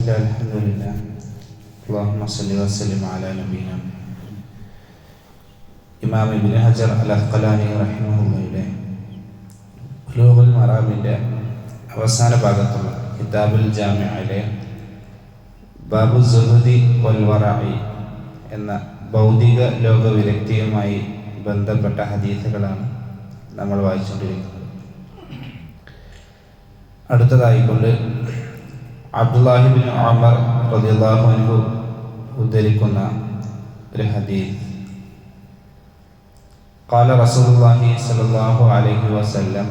അൽഹംദുലില്ലാ അല്ലാഹുമ്മ സ്വല്ലി വസല്ലിം അലാ നബിയിനാ ഇമാം ഇബ്നു ഹജർ അൽ അസ്ഖലാനി റഹിമഹുല്ലാഹിയുടെ ബുലൂഗുൽ മറാമിൻ്റെ അവസാന ഭാഗത്തുള്ള കിതാബുൽ ജാമിഅയിലെ ബാബു സുഹുദി വൽ വറഇ എന്ന ഭൗതിക ലോക വിരക്തിയുമായി ബന്ധപ്പെട്ട ഹദീസുകളാണ് നമ്മൾ വായിച്ചുകൊണ്ടിരിക്കുന്നത്. അടുത്തതായിക്കൊണ്ട് അബ്ദുല്ലാഹി ഇബ്നു ഉമർ റളിയല്ലാഹു അൻഹു ഉദ്ധരിക്കുന്ന ഒരു ഹദീസ്. ഖാല റസൂലുള്ളാഹി സ്വല്ലല്ലാഹു അലൈഹി വസല്ലം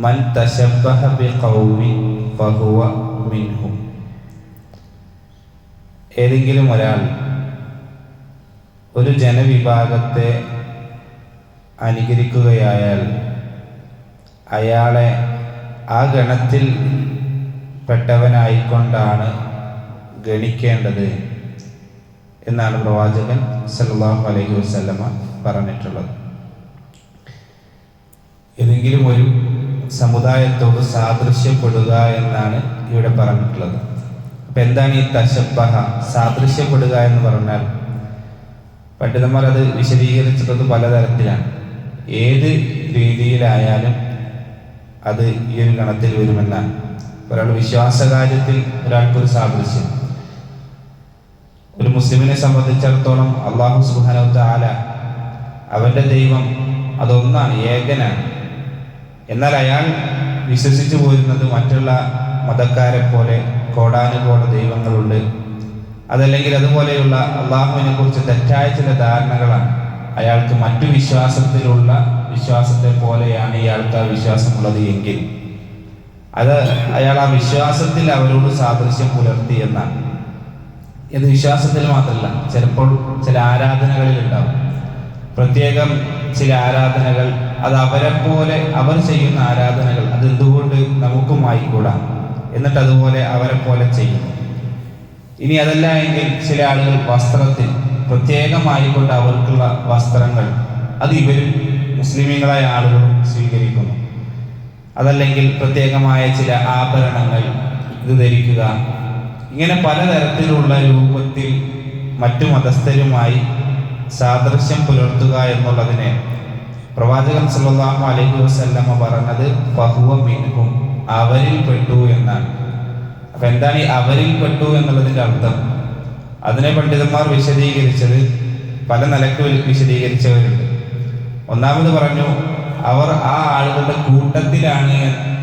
മൻ തശബ്ബഹ ബിഖൗമിൻ ഫഹുവ മിൻഹും. ഏതെങ്കിലും ഒരാൾ ഒരു ജനവിഭാഗത്തെ അനുകരിക്കുകയായാൽ അയാളെ ആ ഗണത്തിൽ പെട്ടവനായിക്കൊണ്ടാണ് ഗണിക്കേണ്ടത് എന്നാണ് പ്രവാചകൻ സല്ലല്ലാഹു അലൈഹി വസല്ലമ പറഞ്ഞിട്ടുള്ളത്. ഏതെങ്കിലും ഒരു സമുദായത്തോട് സാദൃശ്യപ്പെടുക എന്നാണ് ഇവിടെ പറഞ്ഞിട്ടുള്ളത്. അപ്പം എന്താണ് ഈ തശബ്ബഹ, സാദൃശ്യപ്പെടുക എന്ന് പറഞ്ഞാൽ? പണ്ഡിതന്മാർ അത് വിശദീകരിച്ചിട്ടത് പലതരത്തിലാണ്. ഏത് രീതിയിലായാലും അത് ഈ ഒരു ഗണത്തിൽ വരുമെന്നാണ്. ഒരാൾ വിശ്വാസകാര്യത്തിൽ ഒരാൾക്കൊരു സാദൃശ്യം, ഒരു മുസ്ലിമിനെ സംബന്ധിച്ചിടത്തോളം അല്ലാഹു സുബ്ഹാനഹു വ തആല അവൻ്റെ ദൈവം അതൊന്നാണ്, ഏകനാണ്. എന്നാൽ അയാൾ വിശ്വസിച്ചു പോരുന്നത് മറ്റുള്ള മതക്കാരെ പോലെ കോടാനുകോട ദൈവങ്ങളുണ്ട്, അതല്ലെങ്കിൽ അതുപോലെയുള്ള അള്ളാഹുവിനെ കുറിച്ച് തെറ്റായ ചില ധാരണകളാണ്. അയാൾക്ക് മറ്റു വിശ്വാസത്തിലുള്ള വിശ്വാസത്തെ പോലെയാണ് ഇയാൾക്ക് ആ വിശ്വാസമുള്ളത് എങ്കിൽ അത് അയാൾ ആ വിശ്വാസത്തിൽ അവരോട് സാദൃശ്യം പുലർത്തി എന്നാണ്. ഇത് വിശ്വാസത്തിൽ മാത്രമല്ല, ചിലപ്പോൾ ചില ആരാധനകളിൽ ഉണ്ടാവും. പ്രത്യേകം ചില ആരാധനകൾ അത് അവരെ പോലെ അവർ ചെയ്യുന്ന ആരാധനകൾ അത് എന്തുകൊണ്ട് നമുക്കും ആയിക്കൂടാ, എന്നിട്ട് അതുപോലെ അവരെ പോലെ ചെയ്യുന്നു. ഇനി അതല്ല എങ്കിൽ ചില ആളുകൾ വസ്ത്രത്തിൽ പ്രത്യേകമായിക്കൊണ്ട് അവർക്കുള്ള വസ്ത്രങ്ങൾ അത് ഇവരും മുസ്ലിമീങ്ങളായ ആളുകളും സ്വീകരിക്കുന്നു. അതല്ലെങ്കിൽ പ്രത്യേകമായ ചില ആഭരണങ്ങൾ ഇത് ധരിക്കുക. ഇങ്ങനെ പലതരത്തിലുള്ള രൂപത്തിൽ മറ്റു മതസ്ഥരുമായി സാദൃശ്യം പുലർത്തുക എന്നുള്ളതിനെ പ്രവാചകൻ സല്ലല്ലാഹു അലൈഹി വസല്ലമ പറഞ്ഞത് ഫഹുവ മിൻഹും, അവരിൽ പെട്ടു എന്നാണ്. അപ്പൊ എന്താണ് ഈ അവരിൽ പെട്ടു എന്നുള്ളതിൻ്റെ അർത്ഥം? അതിനെ പണ്ഡിതന്മാർ വിശദീകരിച്ചത് പല നിലക്ക് വിശദീകരിച്ചവരുണ്ട്. ഒന്നാമത് പറഞ്ഞു, അവർ ആ ആളുകളുടെ കൂട്ടത്തിലാണ്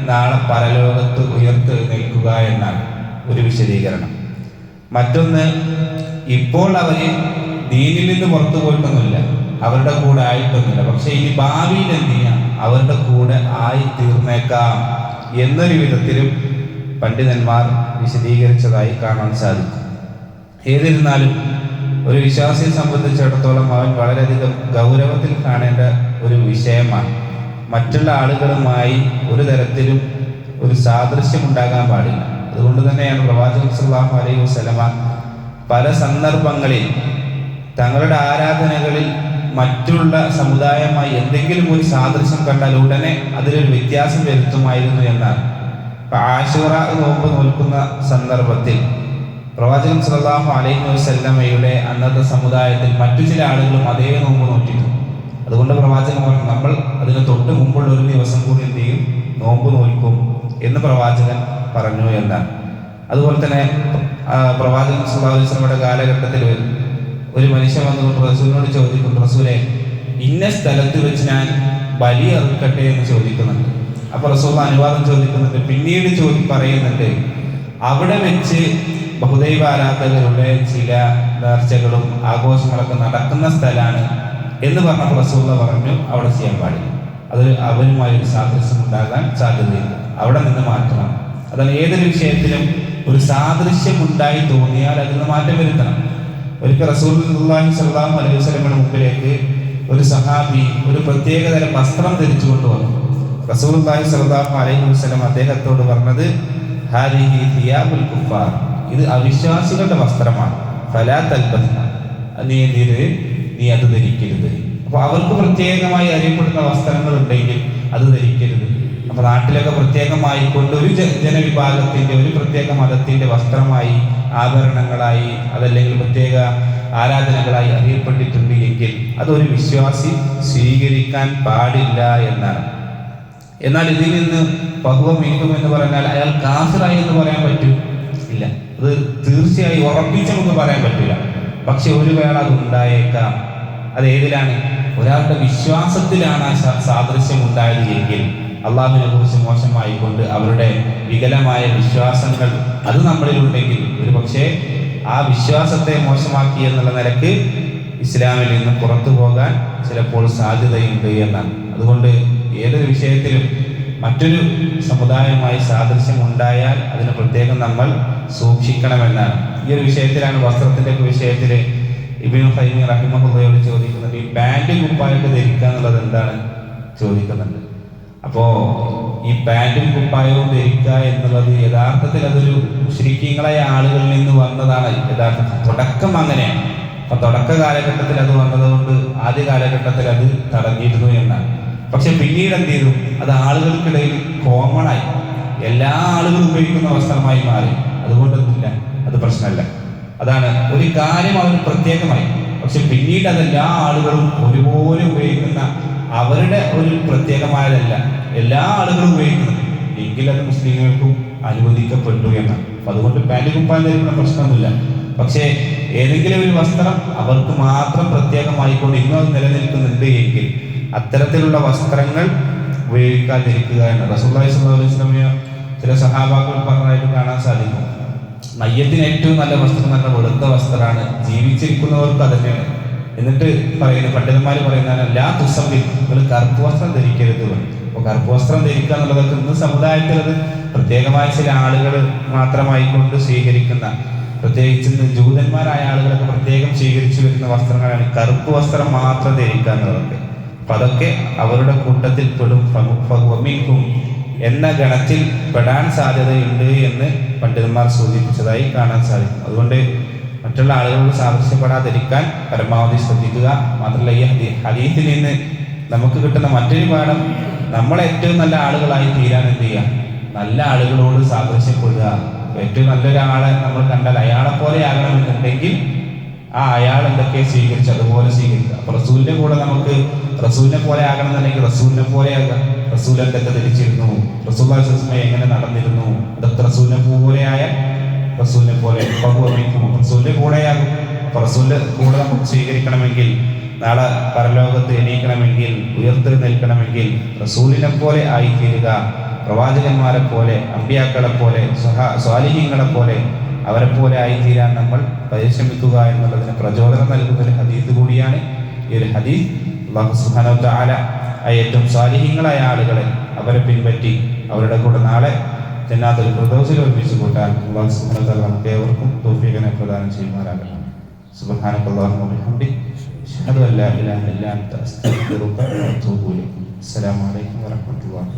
നാളെ പരലോകത്ത് ഉയർത്തെഴുന്നേൽക്കുക എന്നാണ് ഒരു വിശദീകരണം. മറ്റൊന്ന്, ഇപ്പോൾ അവര് ദീനിൽ നിന്ന് പുറത്തു പോയിട്ടൊന്നുമില്ല, അവരുടെ കൂടെ ആയിട്ടൊന്നുമില്ല, പക്ഷെ ഇനി ഭാവിയിൽ എന്ത് ചെയ്യാം, അവരുടെ കൂടെ ആയി തീർന്നേക്കാം എന്നൊരു വിധത്തിലും പണ്ഡിതന്മാർ വിശദീകരിച്ചതായി കാണാൻ സാധിക്കും. ഏതിരുന്നാലും ഒരു വിശ്വാസിയെ സംബന്ധിച്ചിടത്തോളം അവൻ വളരെയധികം ഗൗരവത്തിൽ കാണേണ്ട ഒരു വിഷയമാണ്. മറ്റുള്ള ആളുകളുമായി ഒരു തരത്തിലും ഒരു സാദൃശ്യം ഉണ്ടാകാൻ പാടില്ല. അതുകൊണ്ട് തന്നെയാണ് പ്രവാചകൻ സല്ലല്ലാഹു അലൈഹി വസല്ലമ പല സന്ദർഭങ്ങളിൽ തങ്ങളുടെ ആരാധനകളിൽ മറ്റുള്ള സമുദായമായി എന്തെങ്കിലും ഒരു സാദൃശ്യം കണ്ടാൽ ഉടനെ അതിലൊരു വ്യത്യാസം വരുത്തുമായിരുന്നു എന്നാണ്. ആശൂറ നോമ്പ് നോൽക്കുന്ന സന്ദർഭത്തിൽ പ്രവാചകൻ സല്ലല്ലാഹു അലൈഹി വസല്ലമയുടെ അന്നത്തെ സമുദായത്തിൽ മറ്റു ചില ആളുകളും അതേ നോമ്പ് നോറ്റിരുന്നു. അതുകൊണ്ട് പ്രവാചകൻ പറഞ്ഞു, നമ്മൾ അതിന് തൊട്ട് മുമ്പുള്ള ഒരു ദിവസം കൂടി എന്ത് ചെയ്യും, നോമ്പ് നോൽക്കും എന്ന് പ്രവാചകൻ പറഞ്ഞു എന്നാണ്. അതുപോലെ തന്നെ പ്രവാചകൻ സല്ലല്ലാഹു അലൈഹി വസല്ലമയുടെ കാലഘട്ടത്തിൽ ഒരു മനുഷ്യൻ വന്നുകൊണ്ട് റസൂലിനോട് ചോദിക്കുന്നു, റസൂലെ, ഇന്ന സ്ഥലത്ത് വെച്ച് ഞാൻ ബലി അറുക്കട്ടെ എന്ന് ചോദിക്കുന്നുണ്ട്. അപ്പൊ റസൂൽ അനുവാദം ചോദിക്കുന്നുണ്ട്. പിന്നീട് പറയുന്നുണ്ട്, അവിടെ വെച്ച് ബഹുദൈവ ആരാധകരുടെ ചില നേർച്ചകളും ആഘോഷങ്ങളൊക്കെ നടക്കുന്ന സ്ഥലമാണ് എന്ന് പറഞ്ഞപ്പോൾ റസൂൽ പറഞ്ഞു, അവിടെ ചെയ്യാൻ പാടില്ല, അത് അവരുമായി ഒരു സാദൃശ്യം ഉണ്ടാകാൻ സാധ്യതയുണ്ട്, അവിടെ നിന്ന് മാറ്റണം. അതാണ് ഏതൊരു വിഷയത്തിലും ഒരു സാദൃശ്യം ഉണ്ടായി തോന്നിയാൽ അതിൽ നിന്ന് മാറ്റം വരുത്തണം. ഒരിക്കൽ റസൂലുള്ളാഹി സ്വല്ലല്ലാഹു അലൈഹി വസല്ലമയുടെ മുമ്പിലേക്ക് ഒരു സഹാബി ഒരു പ്രത്യേകതരം വസ്ത്രം ധരിച്ചു കൊണ്ടുവന്നു. റസൂലുള്ളാഹി സ്വല്ലല്ലാഹു അലൈഹി വസല്ലം അദ്ദേഹത്തോട് പറഞ്ഞത്, ഹാദിഹി സിയാബുൽ കുഫാർ, ഇത് അവിശ്വാസികളുടെ വസ്ത്രമാണ്, ഫലാ തൽബസ്ന, നീ അത് ധരിക്കരുത്. അപ്പോൾ അവർക്ക് പ്രത്യേകമായി അറിയപ്പെടുന്ന വസ്ത്രങ്ങൾ ഉണ്ടെങ്കിൽ അത് ധരിക്കരുത്. അപ്പൊ നാട്ടിലൊക്കെ പ്രത്യേകമായി കൊണ്ട് ഒരു ജനവിഭാഗത്തിന്റെ ഒരു പ്രത്യേക മതത്തിന്റെ വസ്ത്രമായി, ആഭരണങ്ങളായി, അതല്ലെങ്കിൽ പ്രത്യേക ആരാധനകളായി അറിയപ്പെട്ടിട്ടുണ്ട് എങ്കിൽ അതൊരു വിശ്വാസി സ്വീകരിക്കാൻ പാടില്ല എന്നാണ്. എന്നാൽ ഇതിൽ നിന്ന് പഹുവം വീണ്ടും എന്ന് പറഞ്ഞാൽ അയാൾ കാഫിറായി എന്ന് പറയാൻ പറ്റും ഇല്ല, അത് തീർച്ചയായും ഉറപ്പിച്ച് നമുക്ക് പറയാൻ പറ്റില്ല. പക്ഷെ ഒരു വേള അത് ഉണ്ടായേക്കാം. അത് ഏതിലാണ്? ഒരാളുടെ വിശ്വാസത്തിലാണ് ആ സാദൃശ്യം ഉണ്ടായത് എങ്കിൽ അള്ളാഹുവിനെ കുറിച്ച് മോശമായിക്കൊണ്ട് അവരുടെ വികലമായ വിശ്വാസങ്ങൾ അത് നമ്മളിലുണ്ടെങ്കിൽ ഒരു പക്ഷേ ആ വിശ്വാസത്തെ മോശമാക്കി എന്നുള്ള നിലക്ക് ഇസ്ലാമിൽ നിന്ന് പുറത്തു പോകാൻ ചിലപ്പോൾ സാധ്യതയുണ്ട് എന്നാണ്. അതുകൊണ്ട് ഏതൊരു വിഷയത്തിലും മറ്റൊരു സമുദായവുമായി സാദൃശ്യം ഉണ്ടായാൽ അതിന് പ്രത്യേകം നമ്മൾ സൂക്ഷിക്കണമെന്നാണ്. ഈ ഒരു വിഷയത്തിലാണ്, വസ്ത്രത്തിന്റെ വിഷയത്തിൽ ഇബ്നു ഖയ്യിം റഹിമഹുള്ളയോട് ചോദിക്കുന്നുണ്ട്, ഈ പാൻറ് കുപ്പായൊക്കെ ധരിക്കുക എന്നുള്ളത് എന്താണ് ചോദിക്കുന്നുണ്ട്. അപ്പോ ഈ പാൻറ്റും കുപ്പായവും ധരിക്കുക എന്നുള്ളത് യഥാർത്ഥത്തിൽ അതൊരു മുശ്രിക്കീങ്ങളായ ആളുകളിൽ നിന്ന് വന്നതാണ്. യഥാർത്ഥത്തിൽ തുടക്കം അങ്ങനെയാണ്. അപ്പൊ തുടക്ക കാലഘട്ടത്തിൽ അത് വന്നതുകൊണ്ട് ആദ്യ കാലഘട്ടത്തിൽ അത് തടഞ്ഞിരുന്നു എന്നാണ്. പക്ഷെ പിന്നീട് എന്ത് ചെയ്തു? അത് ആളുകൾക്കിടയിൽ കോമൺ ആയി, എല്ലാ ആളുകളും ഉപയോഗിക്കുന്ന വസ്ത്രമായി മാറി. അതുകൊണ്ടൊന്നുമില്ല, അത് പ്രശ്നമല്ല. അതാണ് ഒരു കാര്യം അവർ പ്രത്യേകമായി. പക്ഷെ പിന്നീട് അതെല്ലാ ആളുകളും ഒരുപോലെ ഉപയോഗിക്കുന്ന, അവരുടെ ഒരു പ്രത്യേകമായതല്ല, എല്ലാ ആളുകളും ഉപയോഗിക്കുന്നത് എങ്കിൽ അത് മുസ്ലിങ്ങൾക്കും അനുവദിക്കപ്പെട്ടു എന്നാണ്. അപ്പൊ അതുകൊണ്ട് പാൻറ് കുപ്പായം ധരിക്കുന്ന പ്രശ്നമൊന്നുമില്ല. പക്ഷേ ഏതെങ്കിലും ഒരു വസ്ത്രം അവർക്ക് മാത്രം പ്രത്യേകമായിക്കൊണ്ട് ഇന്നും അത് നിലനിൽക്കുന്നുണ്ട് എങ്കിൽ അത്തരത്തിലുള്ള വസ്ത്രങ്ങൾ ഉപയോഗിക്കാതിരിക്കുക എന്ന് റസൂലുള്ളാഹി സ്വല്ലല്ലാഹു അലൈഹി വസല്ലം ചില സഹാബാക്കൾ പറഞ്ഞതായിട്ട് കാണാൻ സാധിക്കും. മയ്യത്തിന് ഏറ്റവും നല്ല വസ്ത്രം എന്ന് പറഞ്ഞാൽ വെളുത്ത വസ്ത്രമാണ്, ജീവിച്ചിരിക്കുന്നവർക്ക് അത് തന്നെയാണ്. എന്നിട്ട് പറയുന്നത്, പണ്ഡിതന്മാർ പറയുന്നതാണ് ലാ തുസമ്മിൽ, നിങ്ങൾ കറുപ്പ് വസ്ത്രം ധരിക്കരുത്. അപ്പോൾ കറുപ്പ് വസ്ത്രം ധരിക്കുക എന്നുള്ളതൊക്കെ ഇന്ന് സമുദായത്തിൽ അത് പ്രത്യേകമായ ചില ആളുകൾ മാത്രമായിക്കൊണ്ട് സ്വീകരിക്കുന്ന, പ്രത്യേകിച്ച് ജൂതന്മാരായ ആളുകളൊക്കെ പ്രത്യേകം സ്വീകരിച്ചു വരുന്ന വസ്ത്രങ്ങളാണ് കറുപ്പ് വസ്ത്രം മാത്രം ധരിക്കുക എന്നുള്ളതൊക്കെ. അപ്പൊ അതൊക്കെ അവരുടെ കൂട്ടത്തിൽ പെടും, എന്ന ഗണത്തിൽ പെടാൻ സാധ്യതയുണ്ട് എന്ന് പണ്ഡിതന്മാർ സൂചിപ്പിച്ചതായി കാണാൻ സാധിക്കും. അതുകൊണ്ട് മറ്റുള്ള ആളുകളോട് സാദൃശ്യപ്പെടാതിരിക്കാൻ പരമാവധി ശ്രദ്ധിക്കുക. മാത്രമല്ല ഈ ഹദീസിൽ നിന്ന് നമുക്ക് കിട്ടുന്ന മറ്റൊരു പാഠം, നമ്മൾ ഏറ്റവും നല്ല ആളുകളായി തീരാൻ എന്ത് ചെയ്യുക? നല്ല ആളുകളോട് സാദൃശ്യപ്പെടുക. ഏറ്റവും നല്ലൊരാളെ നമ്മൾ കണ്ടാൽ അയാളെ പോലെ ആകണമെന്നുണ്ടെങ്കിൽ അയാൾ എന്തൊക്കെ സ്വീകരിച്ചു അതുപോലെ സ്വീകരിക്കുക. അപ്പൊ റസൂലിന്റെ കൂടെ നമുക്ക് റസൂലിനെ പോലെ ആകണമെന്നുണ്ടെങ്കിൽ റസൂലിനെ പോലെ ആകാം. റസൂൽ എന്തൊക്കെ ധരിച്ചിരുന്നു, റസൂലുള്ളാഹി സ്വല്ലല്ലാഹു അലൈഹി വസല്ലം എങ്ങനെ നടന്നിരുന്നു, അതൊക്കെ റസൂലിനെ പോലെയായ റസൂലിനെ പോലെ റസൂലിന്റെ കൂടെയാകും. അപ്പൊ റസൂലിന്റെ കൂടെ നമുക്ക് സ്വീകരിക്കണമെങ്കിൽ, നാളെ പരലോകത്ത് എണീക്കണമെങ്കിൽ, ഉയർത്തെഴുന്നേൽക്കണമെങ്കിൽ റസൂലിനെ പോലെ ആയിത്തീരുക. പ്രവാചകന്മാരെ പോലെ, അമ്പിയാക്കളെ പോലെ, സ്വാലിഹീങ്ങളെ പോലെ, അവരെ പോലെ ആയിത്തീരാൻ നമ്മൾ പരിശ്രമിക്കുക എന്നുള്ളതിന് പ്രചോദനം നൽകുന്ന ഒരു ഹദീസ് കൂടിയാണ് ഈ ഒരു ഹദീസ്. അല്ലാഹു സുബ്ഹാനഹു വ തആല ഏറ്റവും സ്വാലിഹീങ്ങളായ ആളുകളെ അവരെ പിൻപറ്റി അവരുടെ കൂടെ നാളെ ജന്നാത്തുൽ ഫിർദൗസിൽ ഒരുമിച്ച് കൂട്ടാൻ അല്ലാഹു സുബ്ഹാനഹു വ തആല നമുക്ക് ഏവർക്കും തൗഫീഖിനെ പ്രദാനം ചെയ്യുമാറാകട്ടെ. സുബ്ഹാനക്കല്ലാഹുമ്മ വബിഹംദിക അഷ്ഹദു അൻ ലാ ഇലാഹ ഇല്ലാ അൻത അസ്തഗ്ഫിറുക വ അത്തൂബു ഇലൈക്. അസ്സലാമു അലൈക്കും വറഹ്മത്തുള്ളാഹി.